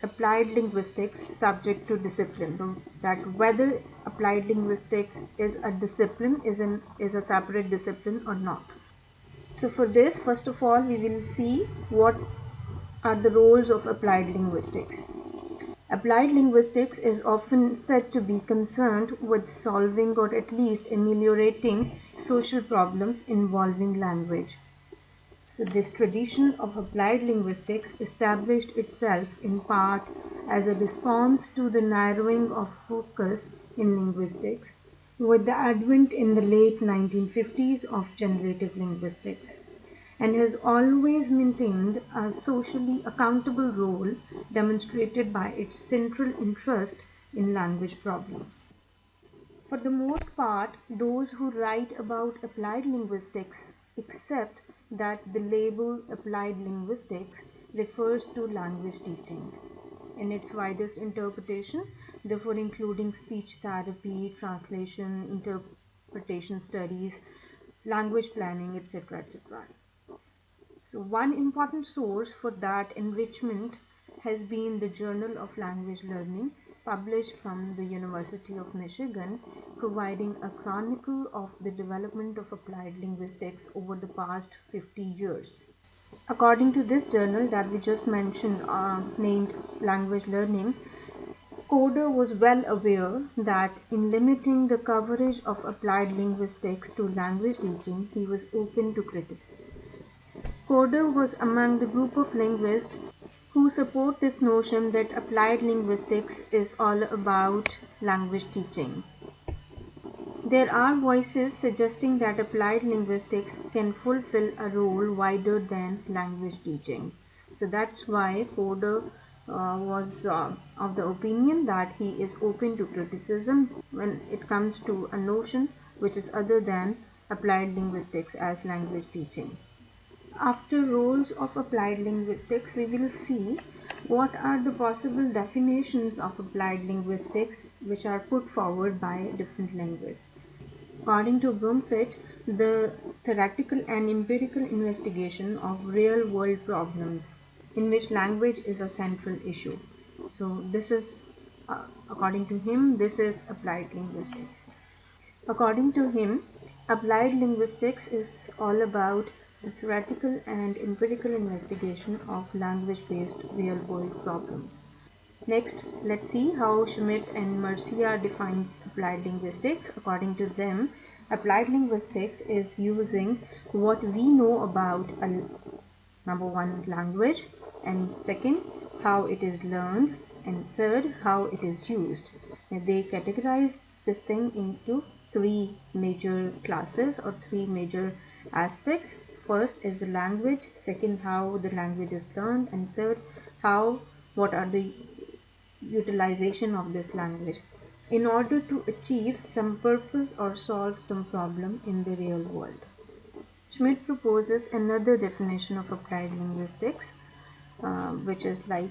applied linguistics subject to discipline, that whether applied linguistics is a discipline, is a separate discipline or not. So for this, first of all, we will see what are the roles of applied linguistics. Applied linguistics is often said to be concerned with solving or at least ameliorating social problems involving language. So this tradition of applied linguistics established itself in part as a response to the narrowing of focus in linguistics with the advent in the late 1950s of generative linguistics, and has always maintained a socially accountable role demonstrated by its central interest in language problems. For the most part, those who write about applied linguistics accept that the label applied linguistics refers to language teaching in its widest interpretation, therefore including speech therapy, translation, interpretation studies, language planning, etc., etc. So one important source for that enrichment has been the Journal of Language Learning, published from the University of Michigan, providing a chronicle of the development of applied linguistics over the past 50 years. According to this journal that we just mentioned, named Language Learning, Coder was well aware that in limiting the coverage of applied linguistics to language teaching, he was open to criticism. Coder was among the group of linguists who support this notion that applied linguistics is all about language teaching. There are voices suggesting that applied linguistics can fulfill a role wider than language teaching. So that's why Coder was of the opinion that he is open to criticism when it comes to a notion which is other than applied linguistics as language teaching. After roles of applied linguistics, we will see what are the possible definitions of applied linguistics which are put forward by different linguists. According to Brumfitt, the theoretical and empirical investigation of real-world problems in which language is a central issue. So this is, according to him, this is applied linguistics. According to him, applied linguistics is all about the theoretical and empirical investigation of language-based real-world problems. Next, let's see how Schmidt and Mercia defines applied linguistics. According to them, applied linguistics is using what we know about number one, language, and second, how it is learned, and third, how it is used. And they categorize this thing into three major classes or three major aspects. First is the language, second how the language is learned, and third what are the utilization of this language in order to achieve some purpose or solve some problem in the real world. Schmidt proposes another definition of applied linguistics, which is like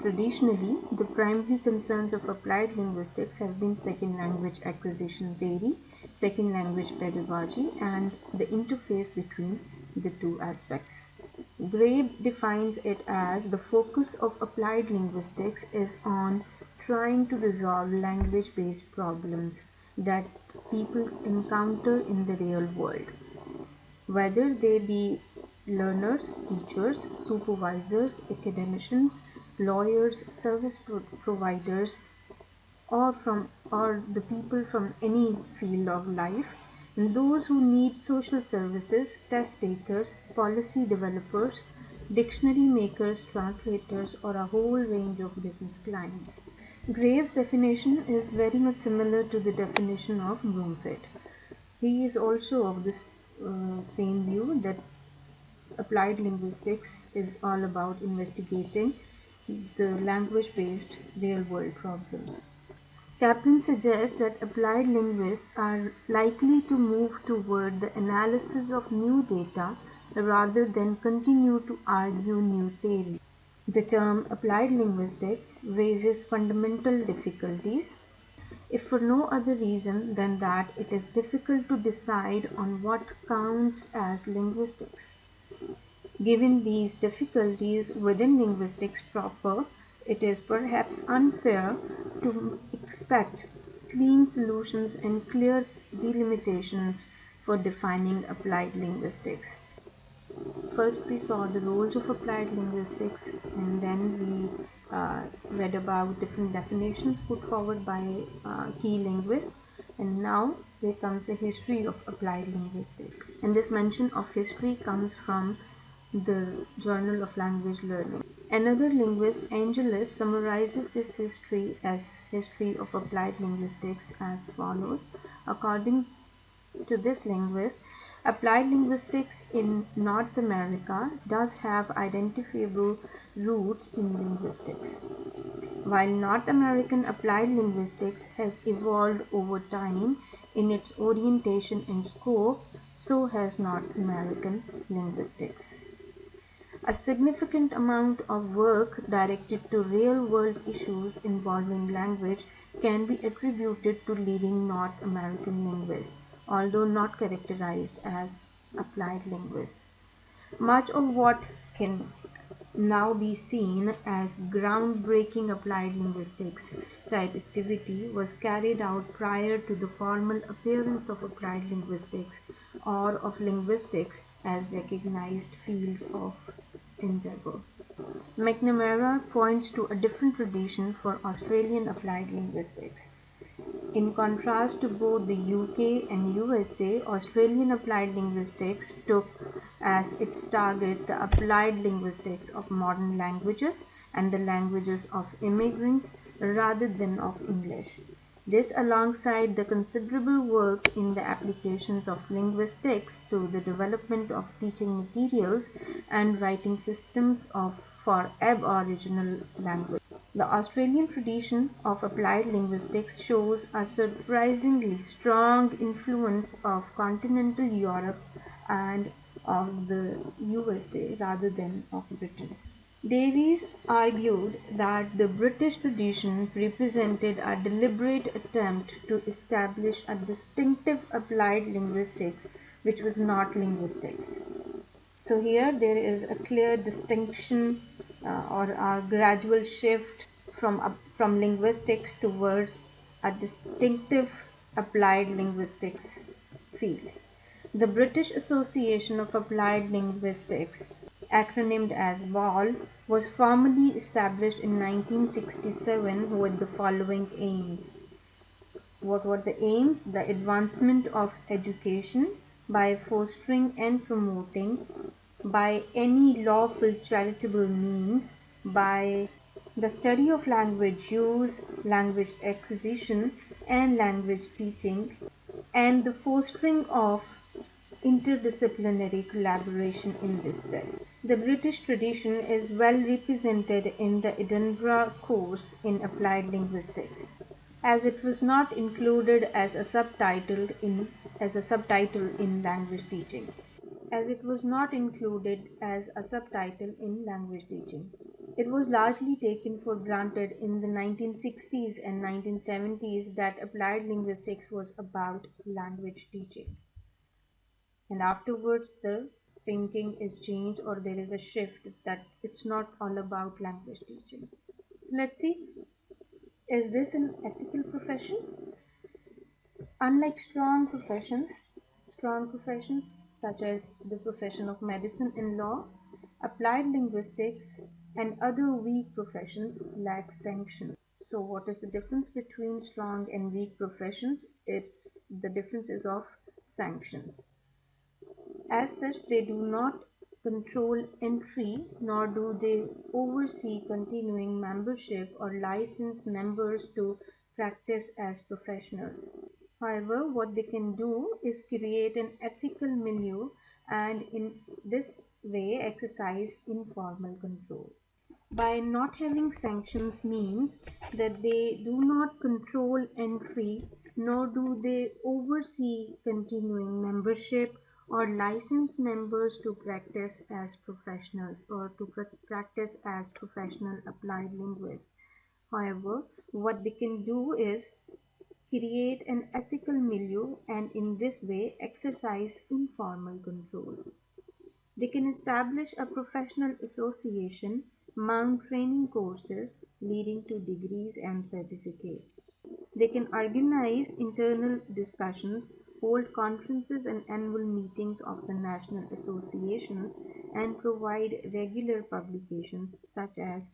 traditionally the primary concerns of applied linguistics have been second language acquisition theory, second language pedagogy, and the interface between the two aspects. Grabe defines it as the focus of applied linguistics is on trying to resolve language-based problems that people encounter in the real world, whether they be learners, teachers, supervisors, academicians, lawyers, service providers, or the people from any field of life, and those who need social services, test takers, policy developers, dictionary makers, translators, or a whole range of business clients. Grave's definition is very much similar to the definition of Brumfitt. He is also of this same view that applied linguistics is all about investigating the language-based real-world problems. Kaplan suggests that applied linguists are likely to move toward the analysis of new data rather than continue to argue new theory. The term applied linguistics raises fundamental difficulties, if for no other reason than that it is difficult to decide on what counts as linguistics. Given these difficulties within linguistics proper, it is perhaps unfair to expect clean solutions and clear delimitations for defining applied linguistics. First, we saw the roles of applied linguistics, and then we read about different definitions put forward by key linguists. And now there comes a history of applied linguistics. And this mention of history comes from the Journal of Language Learning. Another linguist, Angelus, summarizes this history as history of applied linguistics as follows. According to this linguist, applied linguistics in North America does have identifiable roots in linguistics. While North American applied linguistics has evolved over time in its orientation and scope, so has North American linguistics. A significant amount of work directed to real-world issues involving language can be attributed to leading North American linguists, although not characterized as applied linguists. Much of what can now be seen as groundbreaking applied linguistics type activity was carried out prior to the formal appearance of applied linguistics or of linguistics as recognized fields of endeavor. McNamara points to a different tradition for Australian applied linguistics. In contrast to both the UK and USA, Australian applied linguistics took as its target the applied linguistics of modern languages and the languages of immigrants rather than of English. This alongside the considerable work in the applications of linguistics to the development of teaching materials and writing systems for Aboriginal language. The Australian tradition of applied linguistics shows a surprisingly strong influence of continental Europe and of the USA rather than of Britain. Davies argued that the British tradition represented a deliberate attempt to establish a distinctive applied linguistics which was not linguistics. So here there is a clear distinction or a gradual shift from linguistics towards a distinctive applied linguistics field. The British Association of Applied Linguistics, acronymed as BALL, was formally established in 1967 with the following aims. What were the aims? The advancement of education by fostering and promoting by any lawful charitable means, by the study of language use, language acquisition, and language teaching, and the fostering of interdisciplinary collaboration in this study. The British tradition is well represented in the Edinburgh course in applied linguistics, as it was not included as a subtitle in language teaching. It was largely taken for granted in the 1960s and 1970s that applied linguistics was about language teaching. And afterwards the thinking is changed, or there is a shift that it's not all about language teaching. So let's see, is this an ethical profession? Unlike strong professions such as the profession of medicine and law, applied linguistics and other weak professions lack sanction. So what is the difference between strong and weak professions? The difference is of sanctions. As such, they do not control entry, nor do they oversee continuing membership or license members to practice as professionals. However, what they can do is create an ethical milieu and in this way exercise informal control. By not having sanctions means that they do not control entry, nor do they oversee continuing membership or license members to practice as professionals or to practice as professional applied linguists. However, what they can do is create an ethical milieu and in this way exercise informal control. They can establish a professional association, mount training courses leading to degrees and certificates. They can organize internal discussions, hold conferences and annual meetings of the national associations, and provide regular publications such as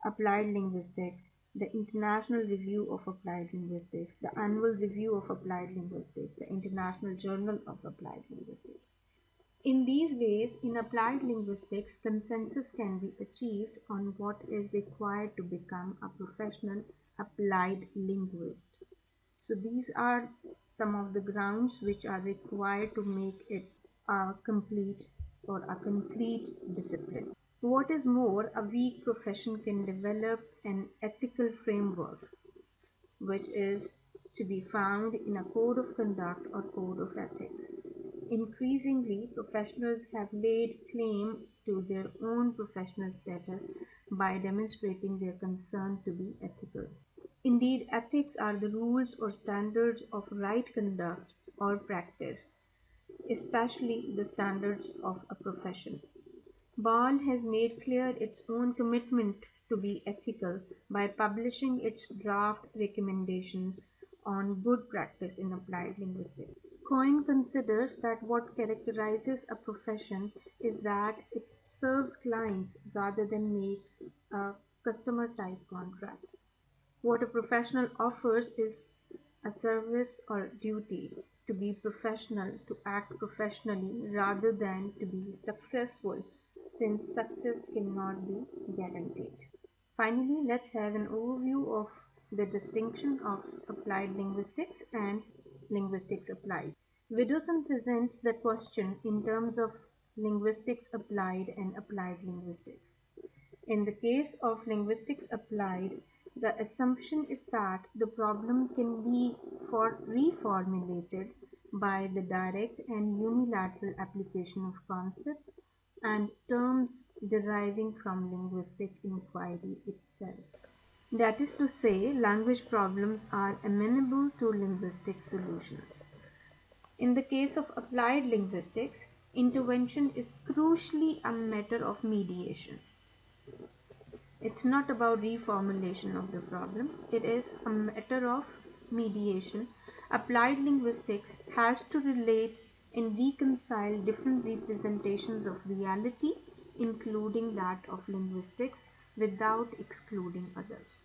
Applied Linguistics, the International Review of Applied Linguistics, the Annual Review of Applied Linguistics, the International Journal of Applied Linguistics. In these ways, in applied linguistics, consensus can be achieved on what is required to become a professional applied linguist. So these are some of the grounds which are required to make it a complete or a concrete discipline. What is more, a weak profession can develop an ethical framework which is to be found in a code of conduct or code of ethics. Increasingly, professionals have laid claim to their own professional status by demonstrating their concern to be ethical. Indeed, ethics are the rules or standards of right conduct or practice, especially the standards of a profession. Ball has made clear its own commitment to be ethical by publishing its draft recommendations on good practice in applied linguistics. Coyne considers that what characterizes a profession is that it serves clients rather than makes a customer type contract. What a professional offers is a service or duty to be professional, to act professionally rather than to be successful, since success cannot be guaranteed. Finally, let's have an overview of the distinction of applied linguistics and linguistics applied. Widdowson presents the question in terms of linguistics applied and applied linguistics. In the case of linguistics applied, the assumption is that the problem can be reformulated by the direct and unilateral application of concepts and terms deriving from linguistic inquiry itself. That is to say, language problems are amenable to linguistic solutions. In the case of applied linguistics, intervention is crucially a matter of mediation. It's not about reformulation of the problem, it is a matter of mediation. Applied linguistics has to relate and reconcile different representations of reality, including that of linguistics, without excluding others.